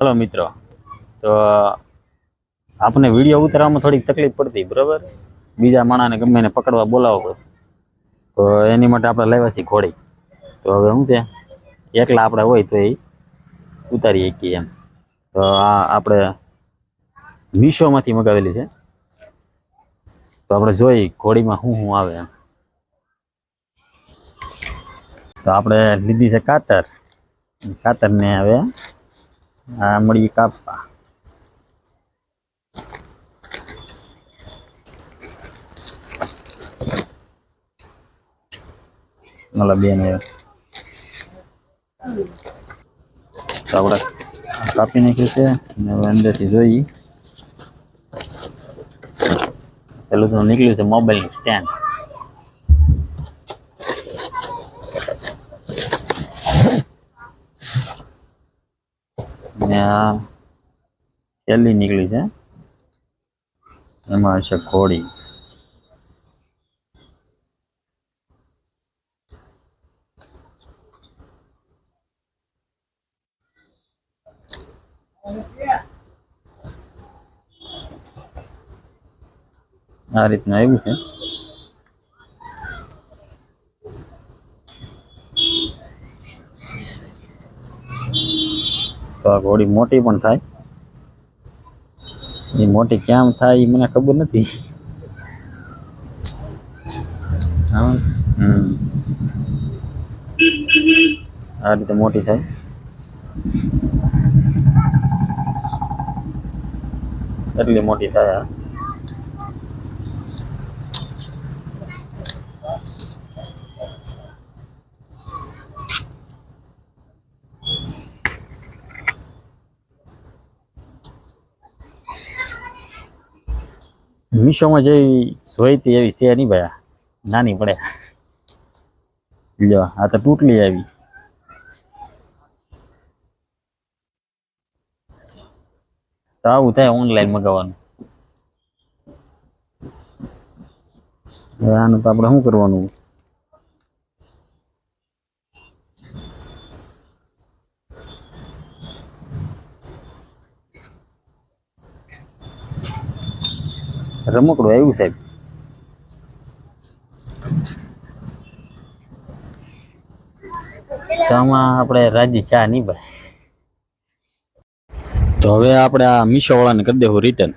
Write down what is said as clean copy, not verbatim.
Hello मित्रों। तो आपने वीडियो उतारવામાં થોડીક તકલીફ પડતી બરાબર। બીજા માણાને ગમે એને પકડવા બોલાવો તો એની માટે આપણે લાવ્યા છીએ ઘોડી। તો હવે શું છે, એકલા આપણે હોય તો એ ઉતારી શકીએ એમ। તો આ આપણે મીશોમાંથી મગાવેલી છે। તો આપણે જોઈ ઘોડીમાં શું શું આવે એમ। તો આપણે લીધી છે કાતરને હવે આ મળી કાપવા। मतलब बेन है तो આપણે કાપી નાખ્યું છે અને હવે અંદરથી જોઈ પેલું તો નીકળ્યું છે મોબાઈલનું સ્ટેન્ડ ને આ થેલી નીકળી છે, એમાં હશે ઘોડી। આ રીતનું આવ્યું છે। તો આ ઘોડી મોટી પણ થાય, એ મોટી કેમ થાય એ મને ખબર નથી। હા આ રીતે મોટી થાય, એટલી મોટી થાય। મીશોમાં જેવી જોઈતી એવી છે નહીં ભાઈ, નાની પડે। લ્યો આ તો તૂટલી આવી। તો આવું થાય ઓનલાઈન મગાવવાનું। આનું તો આપણે શું કરવાનું, રમકડું આવ્યું સાહેબ। તો આમાં આપણે રાજી ચા નહીં ભાઈ। તો હવે આપણે આ મીશો વાળાને કરી દેવું રિટર્ન।